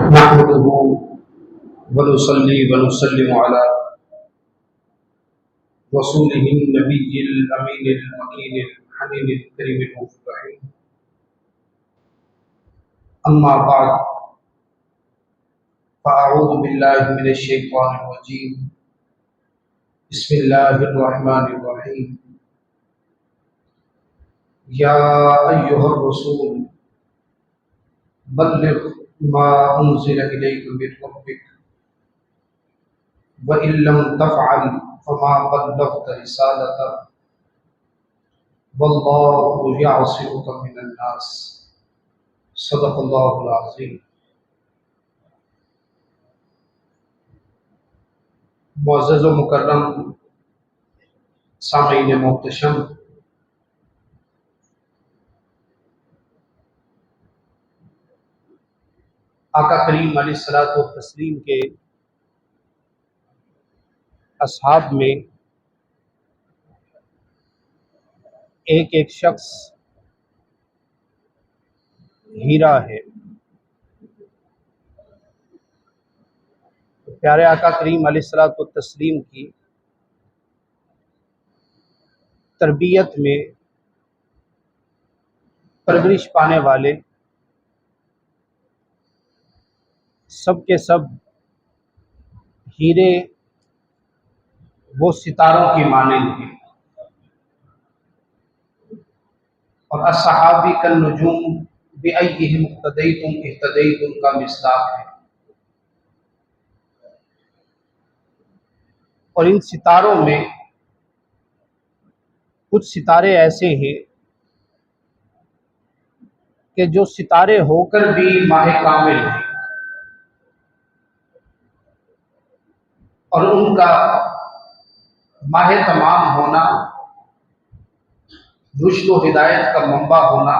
نحمده ونصلي ونسلم على رسوله النبي الأمين المكين الحنين الكريم الرحيم. أما بعد فأعوذ بالله من الشيطان الرجيم. بسم الله الرحمن الرحيم. يا أيها الرسول بلغ ما أنزل إليك من ربك وإن لم تفعل فما بلغت رسالته والله يعصمك من الناس. صدق اللہ العظیم. معزز و مکرم سامعین محتشم، آقا کریم علیہ الصلوۃ والتسلیم کے اصحاب میں ایک ایک شخص ہیرا ہے. پیارے آقا کریم علیہ الصلوۃ والتسلیم کی تربیت میں پرورش پانے والے سب کے سب ہیرے وہ ستاروں کی مانند ہیں، اور الصحابی کالنجوم بأیہم اقتدیتم اہتدیتم کا مصداق ہے. اور ان ستاروں میں کچھ ستارے ایسے ہیں کہ جو ستارے ہو کر بھی ماہ کامل ہیں، اور ان کا ماہ تمام ہونا، رشد و ہدایت کا منبع ہونا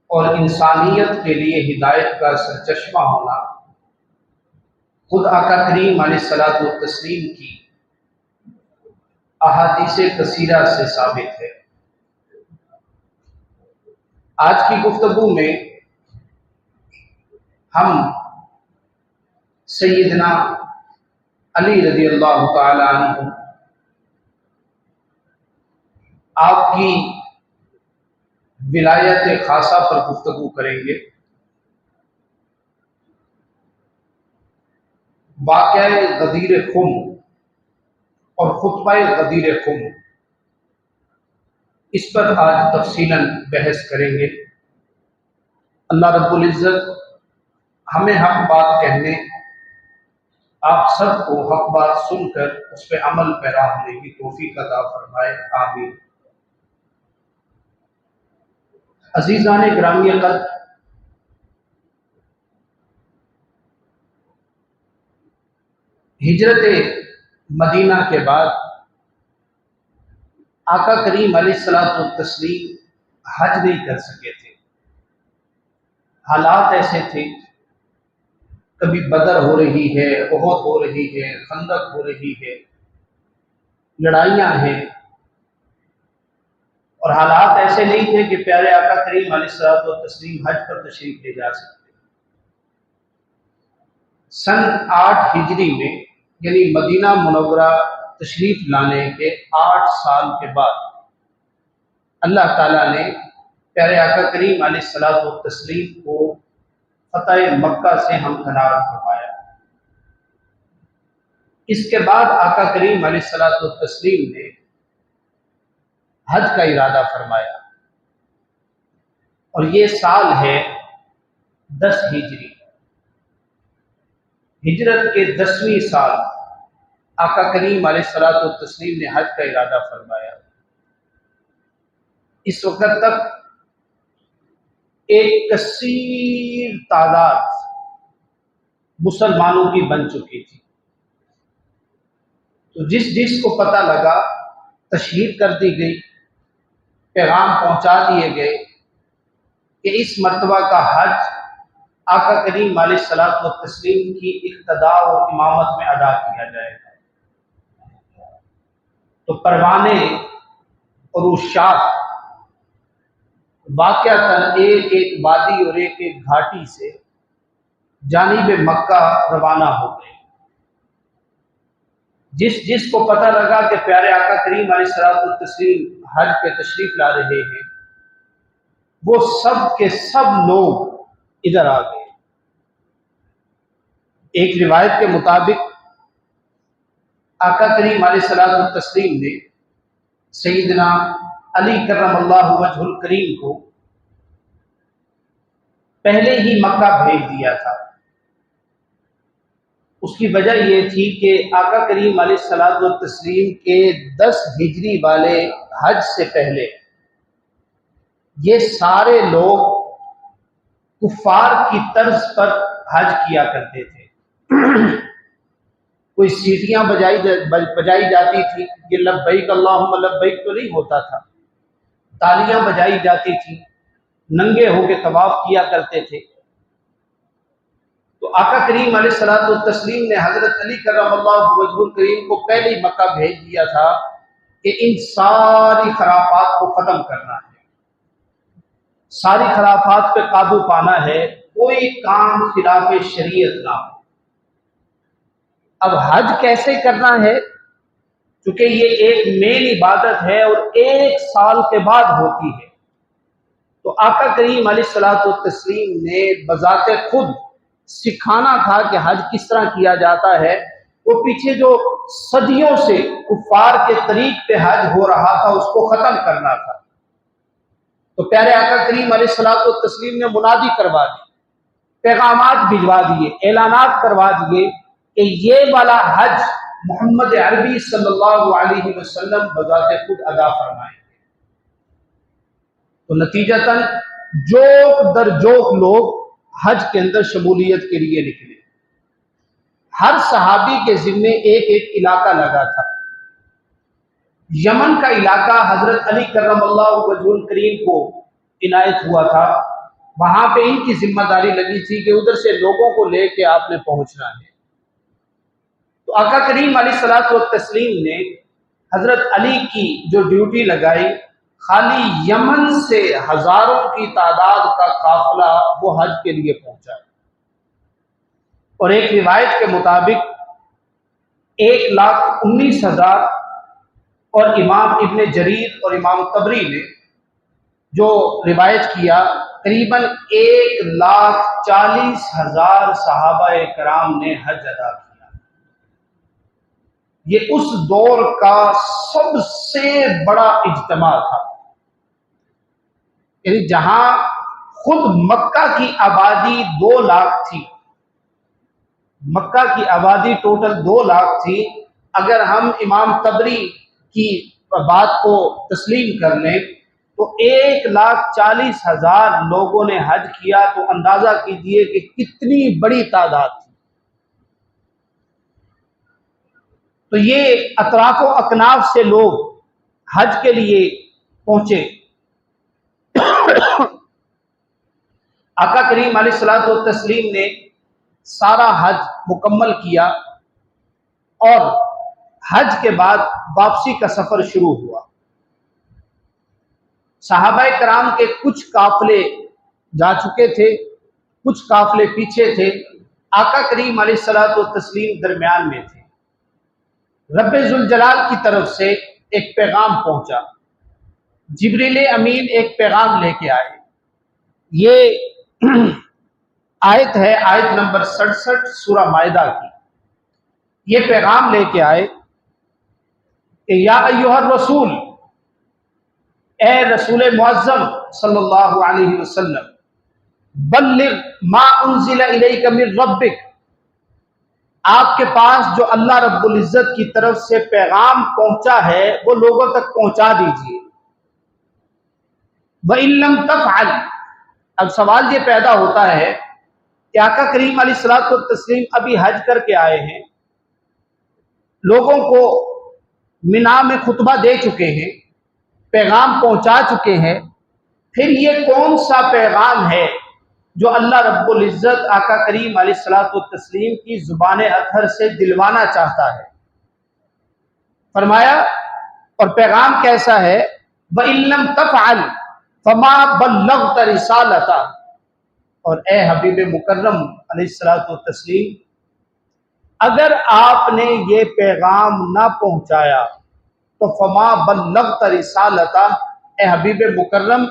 اور انسانیت کے لیے ہدایت کا سرچشمہ ہونا خود آقا کریم علیہ الصلوۃ والتسلیم کی احادیث کثیرہ سے ثابت ہے. آج کی گفتگو میں ہم سیدنا علی رضی اللہ تعالی عنہ آپ کی ولایت خاصہ پر گفتگو کریں گے. واقعہ غدیر خم اور خطبہ غدیر خم، اس پر آج تفصیلاً بحث کریں گے. اللہ رب العزت ہمیں حق بات کہنے، آپ سب کو حق بات سن کر اس پہ عمل پیرا ہونے کی توفیق عطا فرمائے. آمین. عزیزان گرامی قدر، ہجرت مدینہ کے بعد آقا کریم علیہ الصلوۃ والتسلیم حج نہیں کر سکے تھے. حالات ایسے تھے، کبھی بدر ہو رہی ہے، احد ہو رہی ہے، خندق ہو رہی ہے، لڑائیاں ہیں، اور حالات ایسے نہیں تھے کہ پیارے آقا کریم علیہ الصلوۃ والتسلیم حج پر تشریف لے جا سکتے. سن 8 ہجری میں، یعنی مدینہ منورہ تشریف لانے کے 8 سال کے بعد اللہ تعالیٰ نے پیارے آقا کریم علیہ الصلوۃ والتسلیم کو فتح مکہ سے ہمکنار فرمایا. اس کے بعد آقا کریم علیہ الصلوۃ والتسلیم نے حج کا ارادہ فرمایا، اور یہ سال ہے 10 ہجری. ہجرت کے 10ویں سال آقا کریم علیہ الصلوۃ والتسلیم نے حج کا ارادہ فرمایا. اس وقت تک ایک کثیر تعداد مسلمانوں کی بن چکی تھی. تو جس کو پتہ لگا تشہیر کر دی گئی، پیغام پہنچا دیے گئے کہ اس مرتبہ کا حج آقا کریم علیہ الصلوۃ والتسلیم کی اقتداء و امامت میں ادا کیا جائے گا. تو پروانے اور عشاق واقعتاً ایک ایک وادی اور ایک ایک گھاٹی سے جانب مکہ روانہ ہو گئے۔ جس کو پتہ لگا کہ پیارے آقا کریم علیہ الصلوۃ والتسلیم حج پہ تشریف لا رہے ہیں، وہ سب کے سب لوگ ادھر آ گئے۔ ایک روایت کے مطابق آقا کریم علیہ الصلوۃ والتسلیم نے سیدنا علی کرم اللہ وجہ الکریم کو پہلے ہی مکہ بھیج دیا تھا۔ اس کی وجہ یہ تھی کہ آقا کریم علیہ الصلوۃ والتسلیم کے 10 ہجری والے حج سے پہلے یہ سارے لوگ کفار کی طرز پر حج کیا کرتے تھے۔ کوئی سیٹیاں بجائی جاتی تھی، یہ لبیک اللہم لبیک تو نہیں ہوتا تھا، تالیاں بجائی جاتی تھی، ننگے ہو کے طواف کیا کرتے تھے۔ تو آقا کریم علیہ الصلوۃ والتسلیم نے حضرت علی کرم اللہ وجہ الکریم کو پہلے ہی مکہ بھیج دیا تھا کہ ان ساری خرافات کو ختم کرنا ہے، ساری خرافات پہ قابو پانا ہے، کوئی کام خلاف شریعت نہ ہو۔ اب حج کیسے کرنا ہے؟ چونکہ یہ ایک مین عبادت ہے اور 1 سال کے بعد ہوتی ہے، تو آقا کریم علیہ الصلوۃ والتسلیم نے بذات خود سکھانا تھا کہ حج کس طرح کیا جاتا ہے۔ وہ پیچھے جو صدیوں سے کفار کے طریق پہ حج ہو رہا تھا اس کو ختم کرنا تھا۔ تو پیارے آقا کریم علیہ الصلوۃ والتسلیم نے منادی کروا دی، پیغامات بھجوا دیے، اعلانات کروا دیے کہ یہ والا حج محمد عربی صلی اللہ علیہ وسلم بذات خود ادا فرمائیں گے۔ تو نتیجتاً جوک در جوک لوگ حج کے اندر شمولیت کے لیے نکلے۔ ہر صحابی کے ذمے ایک ایک علاقہ لگا تھا۔ یمن کا علاقہ حضرت علی کرم اللہ وجہ الکریم کو عنایت ہوا تھا، وہاں پہ ان کی ذمہ داری لگی تھی کہ ادھر سے لوگوں کو لے کے آپ نے پہنچنا ہے۔ تو آقا کریم علیہ الصلوۃ والتسلیم نے حضرت علی کی جو ڈیوٹی لگائی، خالی یمن سے ہزاروں کی تعداد کا قافلہ وہ حج کے لیے پہنچا، اور ایک روایت کے مطابق 1,19,000، اور امام ابن جریر اور امام طبری نے جو روایت کیا قریباً 1,40,000 صحابہ کرام نے حج ادا کیا۔ یہ اس دور کا سب سے بڑا اجتماع تھا، یعنی جہاں خود مکہ کی آبادی 2 لاکھ تھی، مکہ کی آبادی ٹوٹل 2 لاکھ تھی۔ اگر ہم امام طبری کی بات کو تسلیم کر لیں تو 1,40,000 لوگوں نے حج کیا، تو اندازہ کیجئے کہ کتنی بڑی تعداد تھی۔ تو یہ اطراف و اکناف سے لوگ حج کے لیے پہنچے۔ آقا کریم علیہ الصلوۃ والتسلیم نے سارا حج مکمل کیا، اور حج کے بعد واپسی کا سفر شروع ہوا۔ صحابہ کرام کے کچھ قافلے جا چکے تھے، کچھ قافلے پیچھے تھے، آقا کریم علیہ الصلوۃ والتسلیم درمیان میں تھے۔ رب ذوالجلال کی طرف سے ایک پیغام پہنچا، جبریل امین ایک پیغام لے کے آئے۔ یہ آیت ہے، آیت نمبر 67 سورہ مائدہ کی۔ یہ پیغام لے کے آئے کہ یا ایھا الرسول، اے رسول معظم صلی اللہ علیہ وسلم، بلغ ما انزل الیک من ربک، آپ کے پاس جو اللہ رب العزت کی طرف سے پیغام پہنچا ہے وہ لوگوں تک پہنچا دیجیے۔ وَإِن لَّمْ تَفْعَلْ، اب سوال یہ پیدا ہوتا ہے کہ آقا کریم علیہ الصلوۃ والتسلیم ابھی حج کر کے آئے ہیں، لوگوں کو مینا میں خطبہ دے چکے ہیں، پیغام پہنچا چکے ہیں، پھر یہ کون سا پیغام ہے جو اللہ رب العزت آقا کریم علیہ الصلوۃ والتسلیم کی زبان اطہر سے دلوانا چاہتا ہے؟ فرمایا، اور پیغام کیسا ہے؟ وَإِن لَّمْ تَفْعَلْ فَمَا بَلَّغْتَ رِسَالَتَهُ، اور اے حبیب مکرم علیہ الصلوۃ والتسلیم، اگر آپ نے یہ پیغام نہ پہنچایا تو فما بلغت رسالتہ، اے حبیب مکرم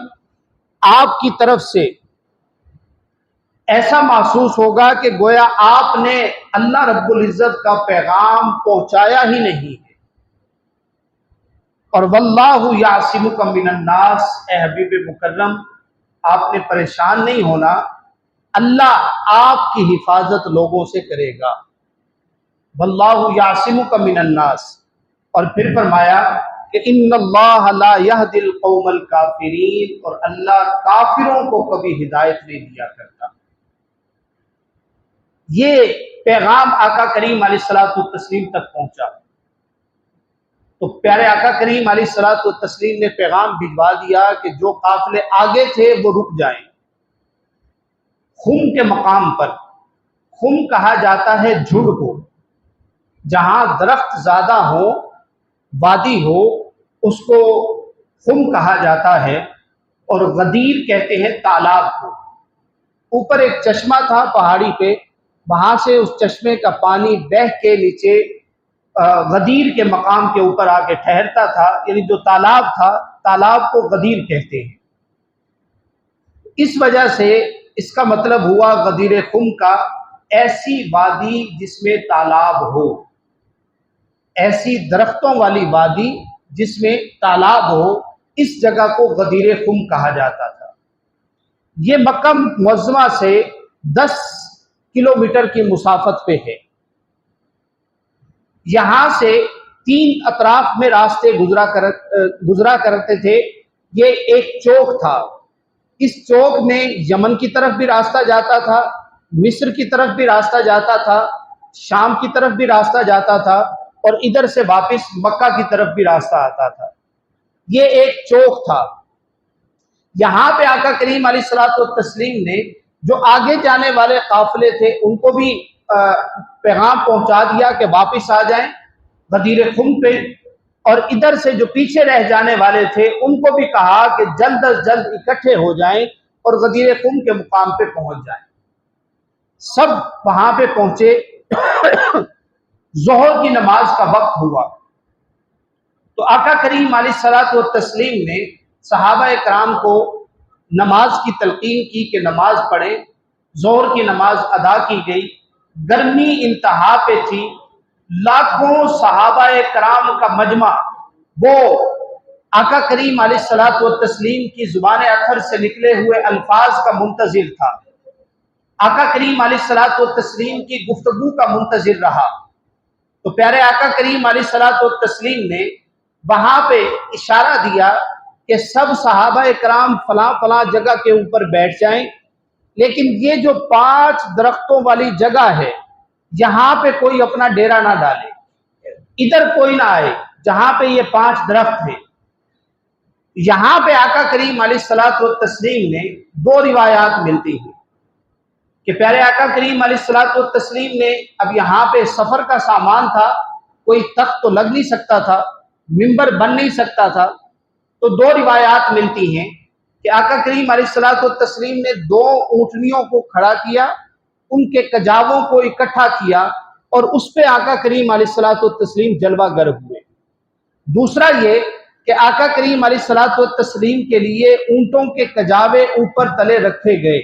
آپ کی طرف سے ایسا محسوس ہوگا کہ گویا آپ نے اللہ رب العزت کا پیغام پہنچایا ہی نہیں ہے۔ اور واللہ یعصمک من الناس، اے حبیب مکرم آپ نے پریشان نہیں ہونا، اللہ آپ کی حفاظت لوگوں سے کرے گا۔ واللہ یعصمک من الناس، اور پھر فرمایا کہ ان اللہ لا یہدی القوم الکافرین، اور اللہ کافروں کو کبھی ہدایت نہیں دیا کرتا۔ یہ پیغام آقا کریم علیہ الصلوۃ والتسلیم تک پہنچا تو پیارے آقا کریم علیہ الصلوۃ والتسلیم نے پیغام بھجوا دیا کہ جو قافلے آگے تھے وہ رک جائیں۔ خم کے مقام پر، خم کہا جاتا ہے جھڑ کو، جہاں درخت زیادہ ہو، وادی ہو، اس کو خم کہا جاتا ہے، اور غدیر کہتے ہیں تالاب کو۔ اوپر ایک چشمہ تھا پہاڑی پہ، وہاں سے اس چشمے کا پانی بہہ کے نیچے غدیر کے مقام کے اوپر آ کے ٹھہرتا تھا، یعنی جو تالاب تھا، تالاب کو غدیر کہتے ہیں۔ اس وجہ سے اس کا مطلب ہوا غدیر خم کا ایسی وادی جس میں تالاب ہو، ایسی درختوں والی وادی جس میں تالاب ہو، اس جگہ کو غدیر خم کہا جاتا تھا۔ یہ مکہ معظمہ سے 10 کلومیٹر کی مسافت پہ ہے۔ یہاں سے 3 اطراف میں راستے گزرا کرتے تھے۔ یہ ایک چوک تھا، اس چوک میں یمن کی طرف بھی راستہ جاتا تھا، مصر کی طرف بھی راستہ جاتا تھا، شام کی طرف بھی راستہ جاتا تھا، اور ادھر سے واپس مکہ کی طرف بھی راستہ آتا تھا۔ یہ ایک چوک تھا۔ یہاں پہ آقا کریم علیہ الصلوۃ والتسلیم نے جو آگے جانے والے قافلے تھے ان کو بھی پیغام پہنچا دیا کہ واپس آ جائیں غدیر خم پہ، اور ادھر سے جو پیچھے رہ جانے والے تھے ان کو بھی کہا کہ جلد از جلد اکٹھے ہو جائیں اور غدیر خم کے مقام پہ پہنچ جائیں۔ سب وہاں پہ پہنچے۔ ظہر کی نماز کا وقت ہوا تو آقا کریم علیہ الصلوۃ والتسلیم نے صحابہ کرام کو نماز کی تلقین کی کہ نماز پڑھیں۔ ظہر کی نماز ادا کی گئی۔ گرمی انتہا پہ تھی، لاکھوں صحابہ کرام کا مجمع وہ آقا کریم علیہ الصلوۃ والتسلیم کی زبان اطہر سے نکلے ہوئے الفاظ کا منتظر تھا، آقا کریم علیہ الصلوۃ والتسلیم کی گفتگو کا منتظر رہا۔ تو پیارے آقا کریم علیہ الصلوۃ والتسلیم نے وہاں پہ اشارہ دیا کہ سب صحابہ کرام فلاں فلاں جگہ کے اوپر بیٹھ جائیں، لیکن یہ جو 5 درختوں والی جگہ ہے یہاں پہ کوئی اپنا ڈیرا نہ ڈالے، ادھر کوئی نہ آئے جہاں پہ یہ 5 درخت ہیں۔ یہاں پہ آقا کریم علیہ الصلوۃ والتسلیم نے 2 روایات ملتی ہیں کہ پیارے آقا کریم علیہ الصلوۃ والتسلیم نے، اب یہاں پہ سفر کا سامان تھا، کوئی تخت تو لگ نہیں سکتا تھا، منبر بن نہیں سکتا تھا، تو 2 روایات ملتی ہیں کہ آقا کریم علیہ الصلوۃ والتسلیم نے 2 اونٹنیوں کو کھڑا کیا، ان کے کجاووں کو اکٹھا کیا، اور اس پہ آقا کریم علیہ الصلوۃ والتسلیم جلوہ گر ہوئے۔ دوسرا یہ کہ آقا کریم علیہ الصلوۃ والتسلیم کے لیے اونٹوں کے کجاوے اوپر تلے رکھے گئے،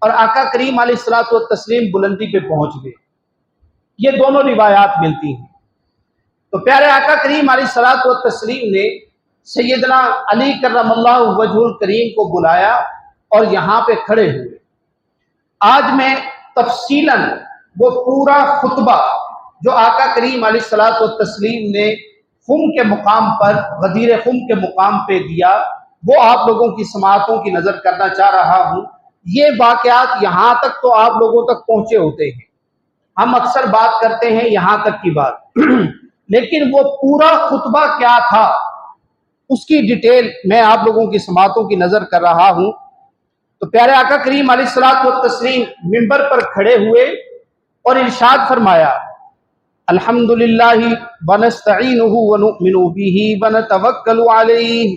اور آقا کریم علیہ الصلوۃ والتسلیم بلندی پہ پہنچ گئے۔ یہ دونوں روایات ملتی ہیں۔ تو پیارے آقا کریم علیہ الصلوۃ والتسلیم نے سیدنا علی کرم اللہ وجہ الکریم کو بلایا اور یہاں پہ کھڑے ہوئے۔ آج میں تفصیلاً وہ پورا خطبہ جو آقا کریم علیہ الصلوۃ والتسلیم نے خم کے مقام پر، غدیر خم کے مقام پہ دیا، وہ آپ لوگوں کی سماعتوں کی نظر کرنا چاہ رہا ہوں۔ یہ واقعات یہاں تک تو آپ لوگوں تک پہنچے ہوتے ہیں، ہم اکثر بات کرتے ہیں یہاں تک کی بات، لیکن وہ پورا خطبہ کیا تھا اس کی ڈیٹیل میں آپ لوگوں کی سماعتوں کی نظر کر رہا ہوں۔ تو پیارے آقا کریم علیہ الصلوۃ والتسلیم منبر پر کھڑے ہوئے اور ارشاد فرمایا، الحمدللہ ونستعینہ ونؤمن بہ ونتوکل علیہ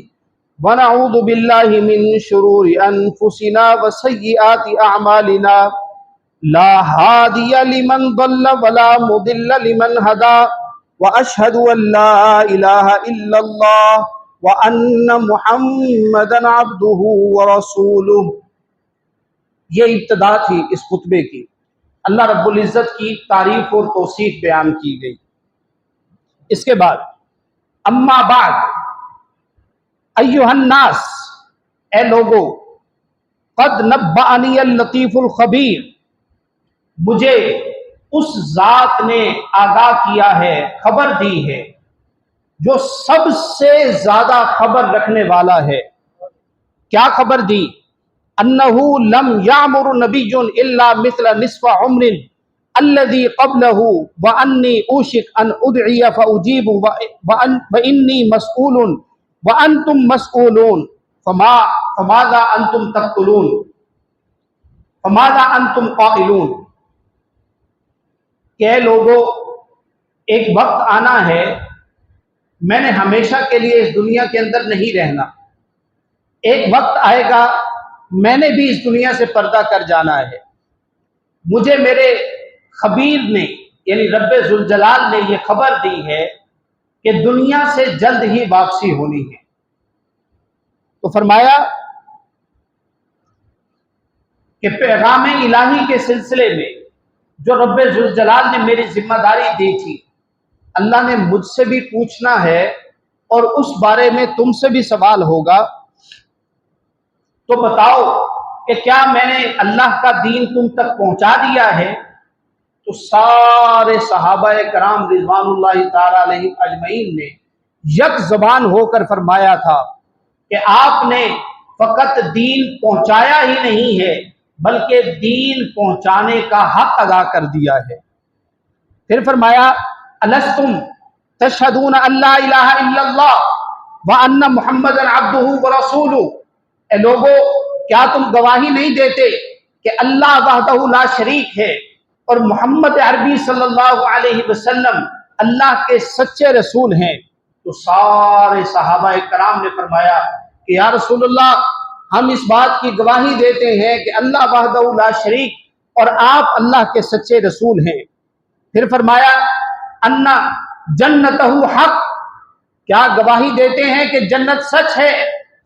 ونعوذ باللہ من شرور انفسنا وسیئات اعمالنا لا ہادی لمن ضل ولا مضل لمن ہدا واشہد ان لا الہ الا اللہ وان محمدا عبدہ ورسولہ۔ یہ ابتدا تھی اس خطبے کی، اللہ رب العزت کی تعریف اور توصیف بیان کی گئی۔ اس کے بعد اما بعد ایھا الناس، اے لوگو، قد نبأنی اللطیف الخبیر، مجھے اس ذات نے آگاہ کیا ہے، خبر دی ہے جو سب سے زیادہ خبر رکھنے والا ہے۔ کیا خبر دی؟ انہ لم یعمر نبی الا مثل نصف عمر الذي قبله وانی اوشک ان ادعی فاجیب وانی مسئول وانتم مسئولون فماذا انتم تقتلون فماذا انتم قائلون۔ کہ لوگوں، ایک وقت آنا ہے، میں نے ہمیشہ کے لیے اس دنیا کے اندر نہیں رہنا، ایک وقت آئے گا میں نے بھی اس دنیا سے پردہ کر جانا ہے۔ مجھے میرے خبیر نے یعنی رب ذوالجلال نے یہ خبر دی ہے کہ دنیا سے جلد ہی واپسی ہونی ہے۔ تو فرمایا کہ پیغام الہی کے سلسلے میں جو رب ذوالجلال نے میری ذمہ داری دی تھی، اللہ نے مجھ سے بھی پوچھنا ہے اور اس بارے میں تم سے بھی سوال ہوگا۔ تو بتاؤ کہ کیا میں نے اللہ کا دین تم تک پہنچا دیا ہے؟ تو سارے صحابہ کرام رضوان اللہ تعالی علیہم اجمعین نے یک زبان ہو کر فرمایا تھا کہ آپ نے فقط دین پہنچایا ہی نہیں ہے بلکہ دین پہنچانے کا حق ادا کر دیا ہے۔ پھر فرمایا الستم تشہدون ان لا الہ الا اللہ وان محمدا عبدہ ورسولہ، اے لوگو، کیا تم گواہی نہیں دیتے کہ اللہ وحدہ لا شریک ہے اور محمد عربی صلی اللہ علیہ وسلم اللہ کے سچے رسول ہیں؟ تو سارے صحابہ کرام نے فرمایا کہ یا رسول اللہ، ہم اس بات کی گواہی دیتے ہیں کہ اللہ وحدہ لا شریک اور آپ اللہ کے سچے رسول ہیں۔ پھر فرمایا ان جنتہ حق، کیا گواہی دیتے ہیں کہ جنت سچ ہے؟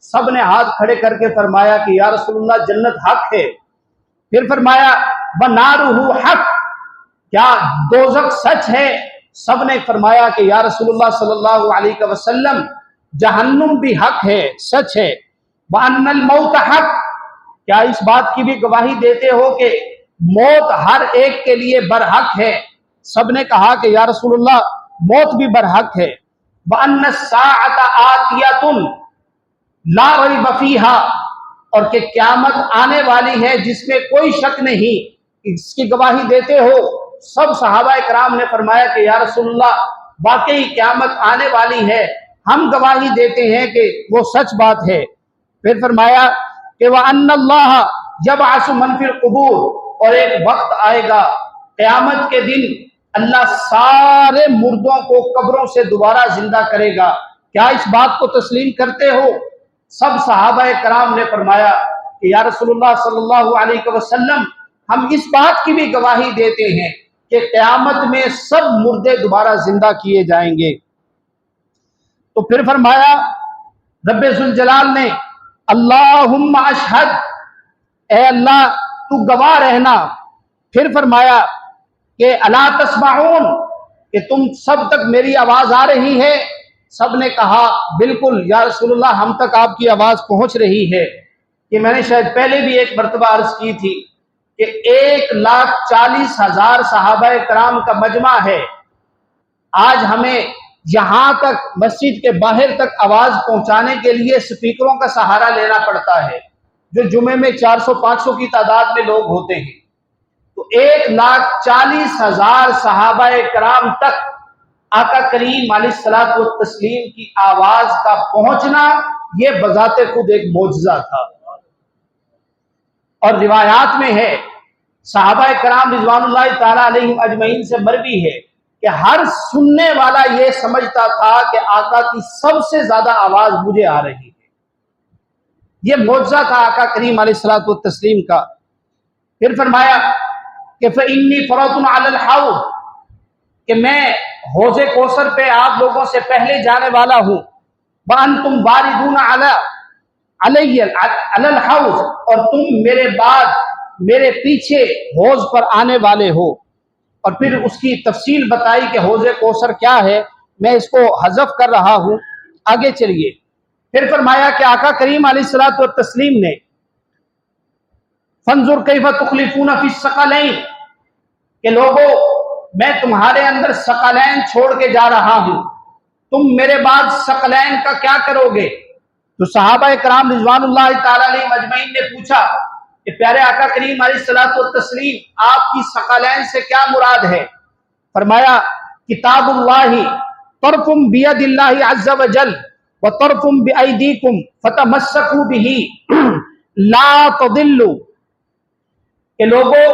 سب نے ہاتھ کھڑے کر کے فرمایا کہ یا رسول اللہ جنت حق ہے۔ پھر فرمایا وَنَارُهُ حق، کیا دوزخ سچ ہے؟ سب نے فرمایا کہ یا رسول اللہ صلی اللہ علیہ وسلم جہنم بھی حق ہے، سچ ہے۔ وَأَنَّ الْمَوْتَ حق، کیا اس بات کی بھی گواہی دیتے ہو کہ موت ہر ایک کے لیے برحق ہے؟ سب نے کہا کہ یا رسول اللہ موت بھی برحق ہے۔ وَأَنَّ السَّاعَةَ آتِيَةٌ لا ریب فیہا، اور کہ قیامت آنے والی ہے جس میں کوئی شک نہیں، اس کی گواہی دیتے ہو؟ سب صحابہ کرام نے فرمایا کہ یا رسول اللہ واقعی قیامت آنے والی ہے، ہم گواہی دیتے ہیں کہ وہ سچ بات ہے۔ پھر فرمایا کہ وَأَنَّ اللَّهَ يَبْعَثُ مَنْ فِي الْقُبُورِ، اور ایک وقت آئے گا قیامت کے دن اللہ سارے مردوں کو قبروں سے دوبارہ زندہ کرے گا، کیا اس بات کو تسلیم کرتے ہو؟ سب صحابہ کرام نے فرمایا کہ یا رسول اللہ صلی اللہ علیہ وسلم، ہم اس بات کی بھی گواہی دیتے ہیں کہ قیامت میں سب مردے دوبارہ زندہ کیے جائیں گے۔ تو پھر فرمایا رب ذوالجلال نے اللہم اشہد، اے اللہ تو گواہ رہنا۔ پھر فرمایا کہ الا تسمعون، کہ تم سب تک میری آواز آ رہی ہے؟ سب نے کہا بالکل یا رسول اللہ، ہم تک آپ کی آواز پہنچ رہی ہے۔ کہ میں نے شاید پہلے بھی ایک مرتبہ عرض کی تھی کہ 1,40,000 صحابہ کرام کا مجمع ہے، آج ہمیں یہاں تک مسجد کے باہر تک آواز پہنچانے کے لیے سپیکروں کا سہارا لینا پڑتا ہے، جو جمعے میں 400-500 کی تعداد میں لوگ ہوتے ہیں۔ تو 1,40,000 صحابہ کرام تک آقا کریم علیہ الصلوۃ والتسلیم کی آواز کا پہنچنا یہ بذات خود ایک معجزہ تھا۔ اور روایات میں ہے، صحابہ کرام رضوان اللہ تعالی علیہم اجمعین سے مروی ہے کہ ہر سننے والا یہ سمجھتا تھا کہ آقا کی سب سے زیادہ آواز مجھے آ رہی ہے۔ یہ معجزہ تھا آقا کریم علیہ الصلوۃ والتسلیم کا۔ پھر فرمایا کہ فإنی فرط علی الحوض، کہ میں حوض کوثر پہ آپ لوگوں سے پہلے جانے والا ہوں، وانتم واردون علی الحوض، اور تم میرے بعد میرے پیچھے حوض پر آنے والے ہو۔ اور پھر اس کی تفصیل بتائی کہ حوض کوثر کیا ہے، میں اس کو حذف کر رہا ہوں، آگے چلیے۔ پھر فرمایا کہ آقا کریم علیہ الصلوۃ والتسلیم نے فانظر کیف تخلفون فی الثقلین، کہ لوگوں میں تمہارے اندر ثقلین چھوڑ کے جا رہا ہوں، تم میرے بعد ثقلین کا کیا کرو گے؟ تو صحابہ کرام رضوان اللہ تعالی علیہم اجمعین نے پوچھا کہ پیارے آقا کریم علیہ الصلوۃ والتسلیم آپ کی ثقلین سے کیا مراد ہے؟ فرمایا کتاب اللہ طرف بید اللہ عز وجل وطرف بایدیکم فتمسکوا بہ لا تضلوا، کہ لوگوں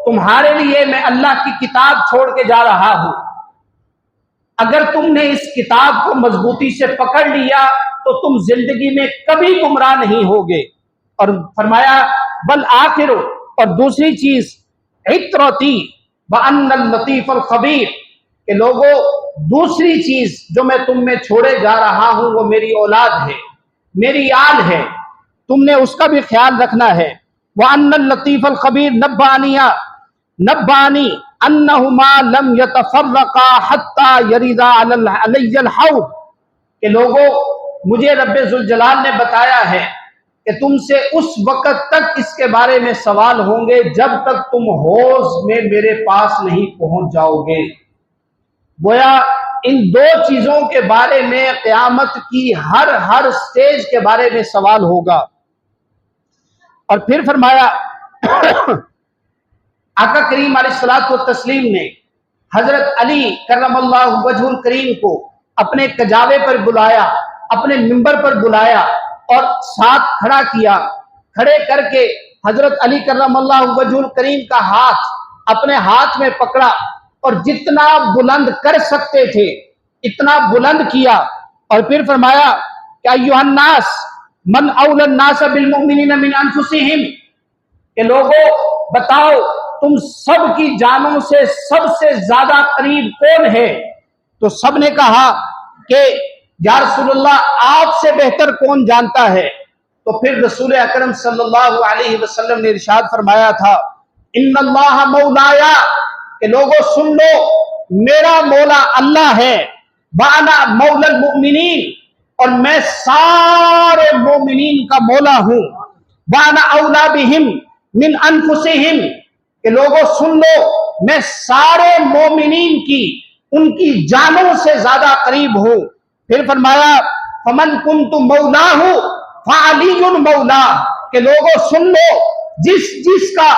تمہارے لیے میں اللہ کی کتاب چھوڑ کے جا رہا ہوں، اگر تم نے اس کتاب کو مضبوطی سے پکڑ لیا تو تم زندگی میں کبھی گمراہ نہیں ہوگے۔ اور فرمایا بل آخر، اور دوسری چیز عطرتی وان اللطیف الخبیر، کہ لوگوں دوسری چیز جو میں تم میں چھوڑے جا رہا ہوں وہ میری اولاد ہے، میری آل ہے، تم نے اس کا بھی خیال رکھنا ہے۔ وان اللطیف الخبیر نبانی انہما لم یتفرقا حتی یردا علی الحوض، کہ لوگوں مجھے رب ذوالجلال نے بتایا ہے کہ تم سے اس وقت تک اس کے بارے میں سوال ہوں گے جب تک تم حوض میں میرے پاس نہیں پہنچ جاؤ گے۔ گویا ان دو چیزوں کے بارے میں قیامت کی ہر سٹیج کے بارے میں سوال ہوگا۔ اور پھر فرمایا آقا کریم علیہ الصلوۃ والتسلیم نے حضرت علی کرم اللہ وجہ الکریم کو اپنے کجاوے پر بلایا، اپنے منبر پر بلایا اور ساتھ کھڑا کیا، کھڑے کر کے حضرت علی کرم اللہ وجہ الکریم کا ہاتھ اپنے ہاتھ میں پکڑا اور جتنا بلند کر سکتے تھے اتنا بلند کیا، اور پھر فرمایا کہ ایھا الناس من اولی الناس بالمؤمنین من انفسہم، کہ لوگوں بتاؤ تم سب کی جانوں سے سب سے زیادہ قریب کون ہے؟ تو سب نے کہا کہ یا رسول اللہ آپ سے بہتر کون جانتا ہے؟ تو پھر رسول اکرم صلی اللہ علیہ وسلم نے ارشاد فرمایا تھا ان اللہ مولایا، کہ لوگوں سن لو میرا مولا اللہ ہے، وانا مولا المؤمنین، اور میں سارے مومنین کا مولا ہوں، وانا اولا بہم من انفسہم، کہ لوگوں سن لو میں سارے مومنین کی ان کی جانوں سے زیادہ قریب ہوں۔ پھر فرمایا فمن کنت مولاہ فعلی مولا، کہ لوگوں سن لو جس کا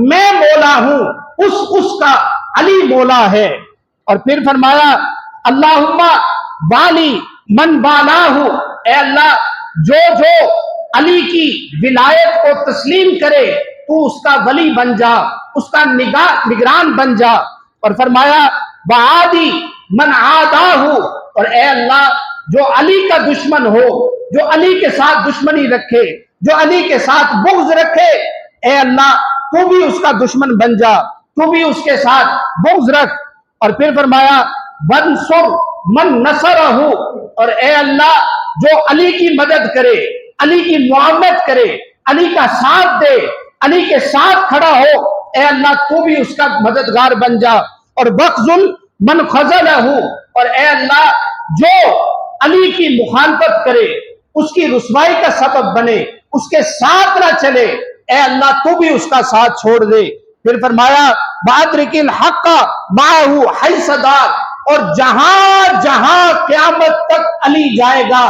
میں مولا ہوں اس کا علی مولا ہے۔ اور پھر فرمایا اللہم والی من والاہ، اے اللہ جو علی کی ولایت کو تسلیم کرے تو اس کا ولی بن جا، اس کا نگران بن جا۔ اور فرمایا وعادی من عاداہ، اور اے اللہ جو علی کا دشمن ہو، جو علی کے ساتھ دشمنی رکھے، جو علی کے ساتھ بغض رکھے، اے اللہ تو بھی اس کا دشمن بن جا، تو بھی اس کے ساتھ بغض رکھ۔ اور پھر فرمایا وانصر من نصرہ، اور اے اللہ جو علی کی مدد کرے، علی کی معاونت کرے، علی کا ساتھ دے، علی کے ساتھ کھڑا ہو، اے اللہ تو بھی اس کا مددگار بن جا۔ اور بخذل من خذلہ، اور اے اللہ جو علی کی مخالفت کرے، اس کی رسوائی کا سبب بنے، اس کے ساتھ نہ چلے، اے اللہ تو بھی اس کا ساتھ چھوڑ دے۔ پھر فرمایا وَأَدْرِكِ الْحَقَّ مَعَهُ حَيْثَ دَارَ، اور جہاں جہاں قیامت تک علی جائے گا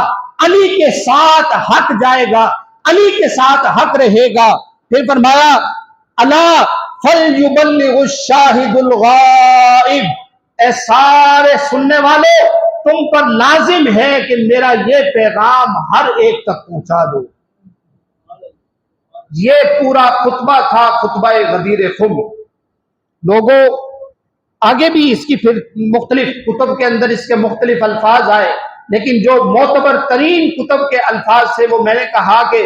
علی کے ساتھ حق جائے گا، علی کے ساتھ حق رہے گا۔ پھر فرمایا الا فَلْيُبَلِّغُ الشَّاهِدُ الْغَائِبُ، اے سارے سننے والے تم پر لازم ہے کہ میرا یہ پیغام ہر ایک تک پہنچا دو۔ یہ پورا خطبہ تھا، خطبہ غدیر خم۔ لوگوں آگے بھی اس کی پھر مختلف کتب کے اندر اس کے مختلف الفاظ آئے، لیکن جو معتبر ترین کتب کے الفاظ سے وہ میں نے کہا کہ